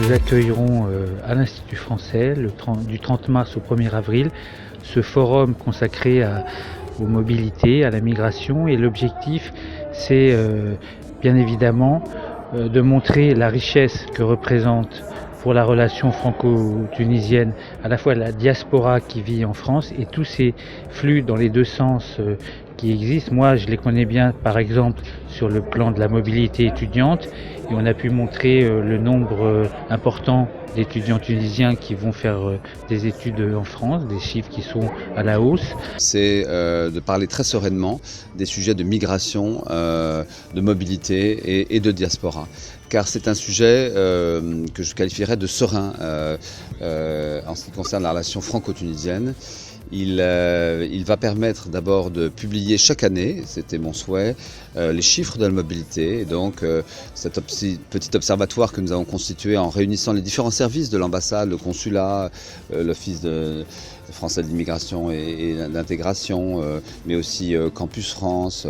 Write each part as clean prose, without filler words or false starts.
nous accueillerons à l'Institut français du 30 mars au 1er avril ce forum consacré aux mobilités, à la migration, et l'objectif c'est bien évidemment de montrer la richesse que représente pour la relation franco-tunisienne à la fois la diaspora qui vit en France et tous ces flux dans les deux sens qui existent. Moi je les connais bien par exemple sur le plan de la mobilité étudiante, et on a pu montrer le nombre important d'étudiants tunisiens qui vont faire des études en France, des chiffres qui sont à la hausse. C'est de parler très sereinement des sujets de migration, de mobilité et de diaspora. Car c'est un sujet que je qualifierais de serein en ce qui concerne la relation franco-tunisienne. Il va permettre d'abord de publier chaque année, c'était mon souhait, les chiffres de la mobilité. Et donc cet petit observatoire que nous avons constitué en réunissant les différents services de l'ambassade, le consulat, l'office français de l'immigration et d'intégration, mais aussi Campus France,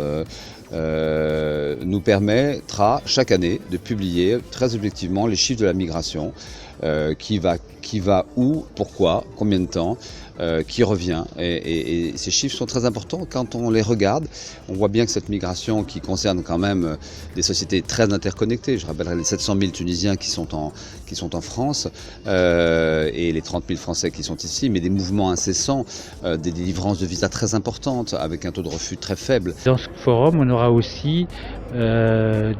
nous permettra chaque année de publier très objectivement les chiffres de la migration, qui va où, pourquoi, combien de temps, qui revient. Et ces chiffres sont très importants. Quand on les regarde, on voit bien que cette migration qui concerne quand même des sociétés très interconnectées, je rappellerai les 700 000 Tunisiens qui sont en France et les 30 000 Français qui sont ici, mais des mouvements incessants, des délivrances de visas très importantes avec un taux de refus très faible. Dans ce forum, on aura aussi des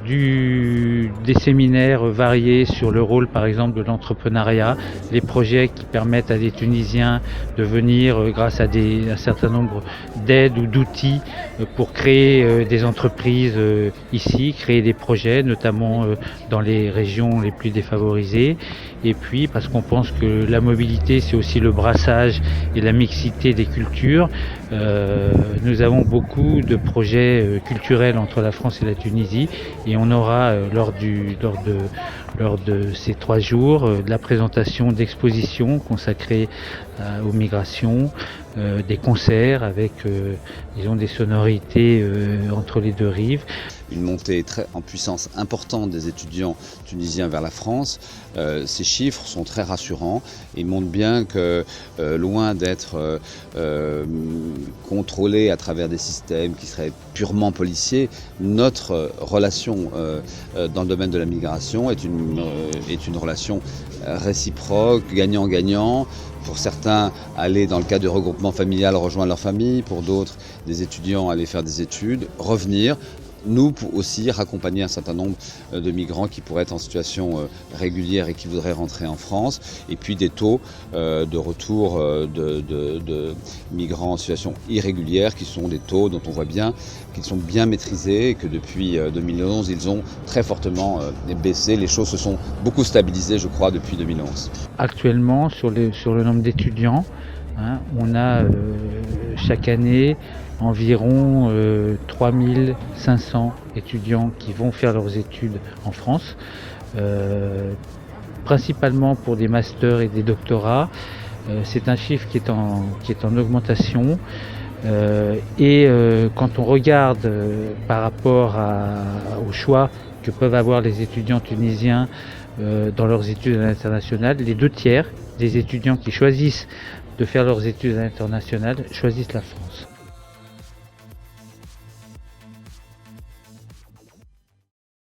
séminaires variés sur le rôle par exemple de l'entrepreneuriat, les projets qui permettent à des Tunisiens de venir grâce à un certain nombre d'aides ou d'outils pour créer des entreprises ici, créer des projets notamment dans les régions les plus défavorisées. Et puis parce qu'on pense que la mobilité c'est aussi le brassage et la mixité des cultures, nous avons beaucoup de projets culturels entre la France et la Tunisie, et on aura lors de ces 3 jours de la présentation d'expositions consacrées aux migrations, des concerts avec disons des sonorités entre les deux rives. Une montée très en puissance importante des étudiants tunisiens vers la France. Ces chiffres sont très rassurants et montrent bien que loin d'être contrôlés à travers des systèmes qui seraient purement policiers, notre relation dans le domaine de la migration est une relation réciproque, gagnant-gagnant. Pour certains, aller dans le cadre du regroupement familial, rejoindre leur famille. Pour d'autres, des étudiants aller faire des études, revenir. Nous pour aussi raccompagner un certain nombre de migrants qui pourraient être en situation régulière et qui voudraient rentrer en France. Et puis des taux de retour de migrants en situation irrégulière qui sont des taux dont on voit bien qu'ils sont bien maîtrisés et que depuis 2011 ils ont très fortement baissé. Les choses se sont beaucoup stabilisées, je crois, depuis 2011. Actuellement, sur le nombre d'étudiants, on a chaque année environ 3500 étudiants qui vont faire leurs études en France, principalement pour des masters et des doctorats. C'est un chiffre qui est en augmentation. Quand on regarde par rapport au choix que peuvent avoir les étudiants tunisiens dans leurs études à l'international, les 2/3 des étudiants qui choisissent de faire leurs études à l'international choisissent la France.